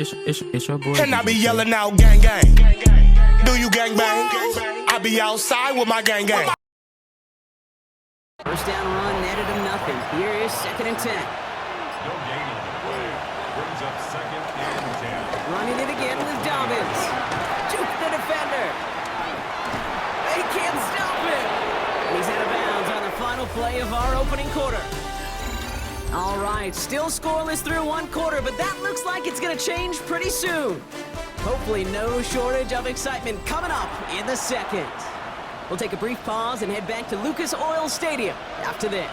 It's your boy. And I be yelling out gang gang. Do you gang bang? I be outside with my gang gang. First down run netted him nothing. Here is 2nd and 10. No gain on the play. Brings up 2nd and 10. Running it again with Dobbins. Juke the defender. They can't stop him. And he's out of bounds on the final play of our opening quarter. All right, still scoreless through 1 quarter, but that looks like it's going to change pretty soon. Hopefully no shortage of excitement coming up in the 2nd. We'll take a brief pause and head back to Lucas Oil Stadium after this.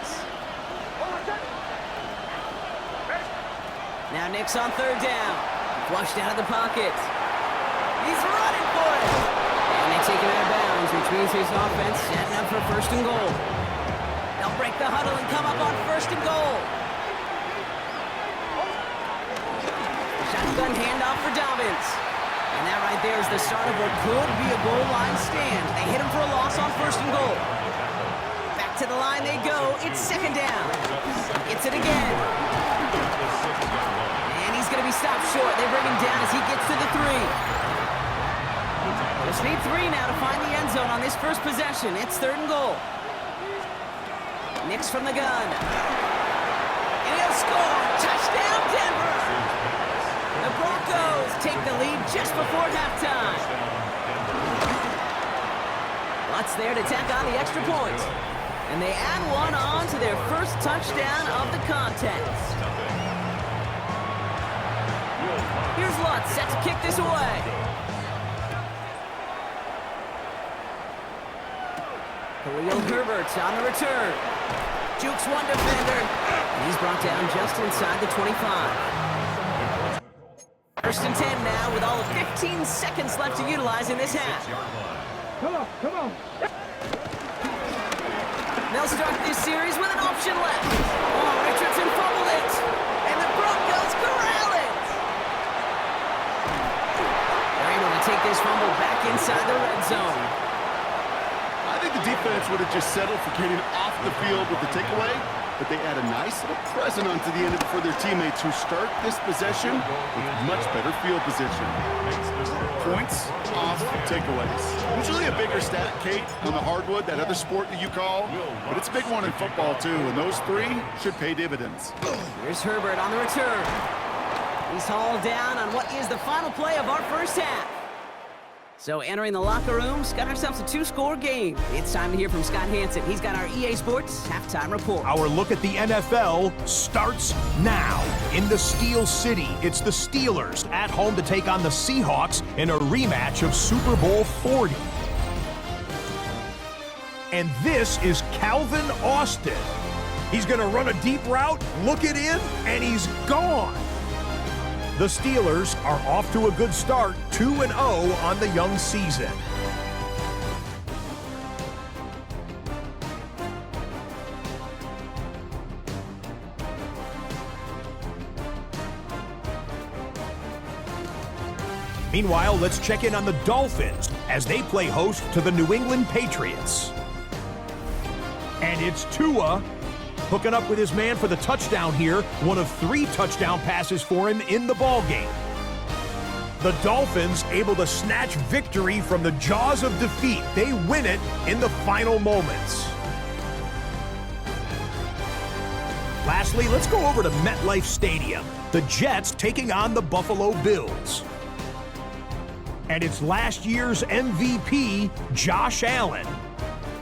Now Nick's on 3rd down. Flushed out of the pocket. He's running for it. And they take him out of bounds, which means his offense setting up for 1st and goal. They'll break the huddle and come up on 1st and goal. Shotgun handoff for Dobbins. And that right there is the start of what could be a goal line stand. They hit him for a loss on 1st and goal. Back to the line they go. It's 2nd down. Gets it again. And he's going to be stopped short. They bring him down as he gets to the 3. Just need 3 now to find the end zone on this first possession. It's 3rd and goal. Nix from the gun. And he'll score. Touchdown, Denver. The Broncos take the lead just before halftime. Lutz there to tack on the extra point. And they add 1 on to their first touchdown of the contest. Here's Lutz set to kick this away. Khalil Herbert on the return. Jukes 1 defender. And he's brought down just inside the 25. 1st and 10 now with all of 15 seconds left to utilize in this half. Come on. They'll start this series with an option left. Oh, Richardson fumbled it. And the Broncos corral it. They're able to take this fumble back inside the red zone. I think the defense would have just settled for getting off the field with the takeaway, but they add a nice little present onto the end of it for their teammates who start this possession with much better field position. Points off takeaways. Usually a bigger stat, Kate, on the hardwood, that other sport that you call, but it's a big one in football too, and those 3 should pay dividends. Here's Herbert on the return. He's hauled down on what is the final play of our first half. So entering the locker room's got ourselves a 2-score game. It's time to hear from Scott Hanson. He's got our EA Sports halftime report. Our look at the NFL starts now. In the Steel City, it's the Steelers at home to take on the Seahawks in a rematch of Super Bowl 40. And this is Calvin Austin. He's going to run a deep route, look it in, and he's gone. The Steelers are off to a good start, 2-0 on the young season. Meanwhile, let's check in on the Dolphins as they play host to the New England Patriots. And it's Tua hooking up with his man for the touchdown here, one of 3 touchdown passes for him in the ballgame. The Dolphins able to snatch victory from the jaws of defeat. They win it in the final moments. Lastly, let's go over to MetLife Stadium. The Jets taking on the Buffalo Bills. And it's last year's MVP, Josh Allen.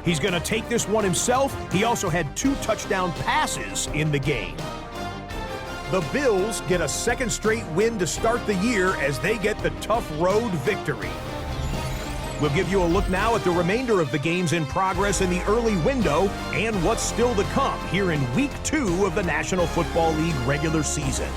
He's going to take this one himself. He also had 2 touchdown passes in the game. The Bills get a 2nd straight win to start the year as they get the tough road victory. We'll give you a look now at the remainder of the games in progress in the early window and what's still to come here in Week 2 of the National Football League regular season.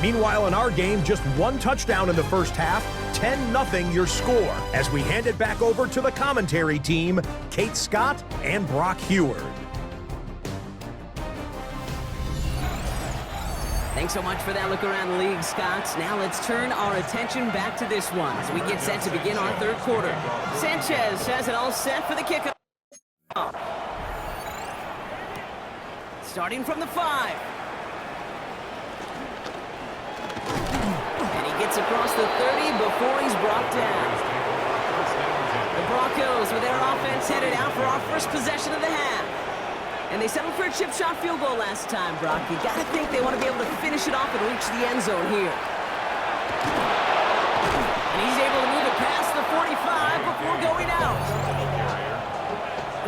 Meanwhile, in our game, just 1 touchdown in the first half, 10-0 your score, as we hand it back over to the commentary team, Kate Scott and Brock Heward. Thanks so much for that look around the league, Scott. Now let's turn our attention back to this one as we get set to begin our 3rd quarter. Sanchez has it all set for the kickoff. Starting from the 5. across the 30 before he's brought down. The Broncos with their offense headed out for our first possession of the half. And they settled for a chip shot field goal last time, Brock. You gotta think they want to be able to finish it off and reach the end zone here. And he's able to move it past the 45 before going out.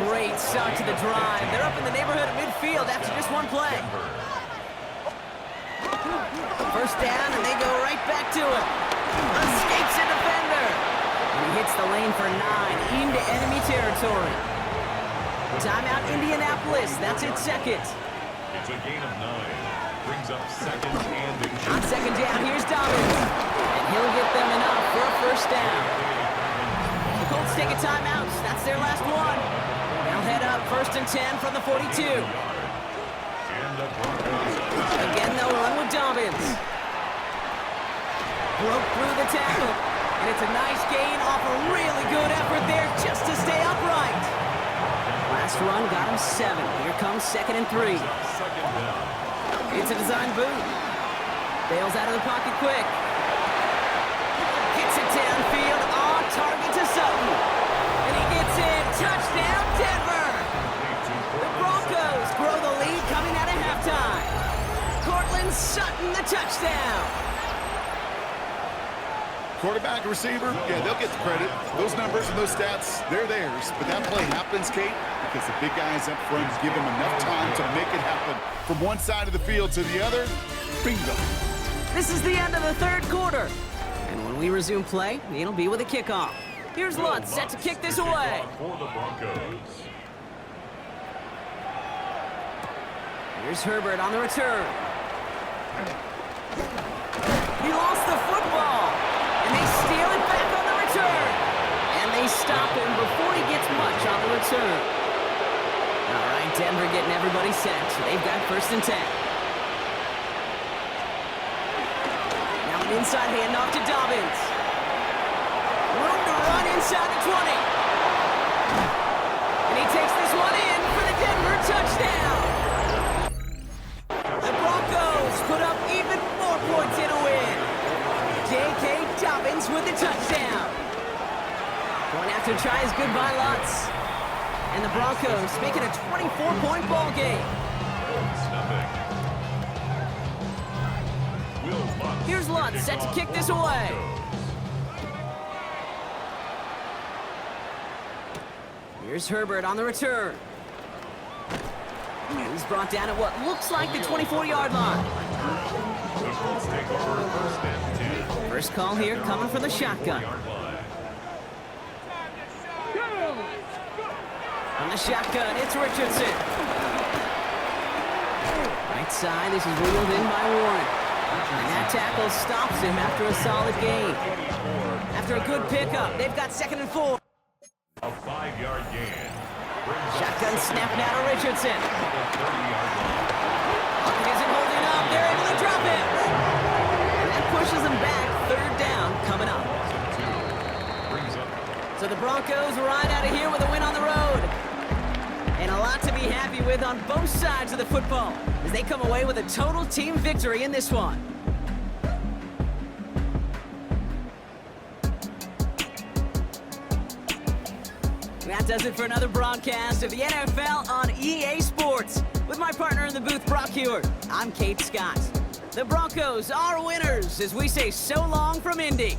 Great start to the drive. They're up in the neighborhood of midfield after just one play. First down, and they go right back to it. Escapes a defender. And he hits the lane for 9 into enemy territory. Timeout, Indianapolis. That's its second. It's a gain of 9. Brings up second and inches. On second down, here's Dobbins. And he'll get them enough for a first down. The Colts take a timeout. That's their last one. They'll head up 1st and 10 from the 42. And the Broncos. Again, they'll run with Dobbins. Broke through the tackle. And it's a nice gain off a really good effort there just to stay upright. Last run got him 7. Here comes 2nd and 3. Second down. It's a design boot. Bails out of the pocket quick. Gets it downfield. On target to Sutton. And he gets in. Touchdown, Denver. The Broncos grow the lead coming out of halftime. Cortland Sutton, the touchdown. Quarterback, receiver, yeah, they'll get the credit. Those numbers and those stats, they're theirs. But that play happens, Kate, because the big guys up front give them enough time to make it happen. From one side of the field to the other, bingo. This is the end of the third quarter. And when we resume play, it'll be with a kickoff. Here's Lutz set to kick this away. For the Broncos. Here's Herbert on the return. He lost the football. And they steal it back on the return. And they stop him before he gets much on the return. All right, Denver getting everybody set. They've got 1st and 10. Now an inside handoff to Dobbins. Room to run inside the 20. And he takes this one in for the Denver touchdown. The Broncos put up even more points in a win. J.K. Dobbins with the touchdown. Going after try is good by Lutz. And the Broncos make it a 24-point ball game. Here's Lutz set to kick this away. Here's Herbert on the return. He's brought down at what looks like the 24-yard line. The Colts take over 1st and 10. First call here coming for the shotgun. On the shotgun, it's Richardson. Right side, this is wheeled in by Warren. And that tackle stops him after a solid gain. After a good pickup, they've got 2nd and 4. A 5-yard gain. Shotgun snap now to Richardson. 30-yard line. Pocket isn't holding up. They're able to drop him. And that pushes them back. 3rd down coming up. So the Broncos ride out of here with a win on the road. And a lot to be happy with on both sides of the football as they come away with a total team victory in this one. That does it for another broadcast of the NFL on EA Sports. With my partner in the booth, Brock Huard, I'm Kate Scott. The Broncos are winners as we say so long from Indy.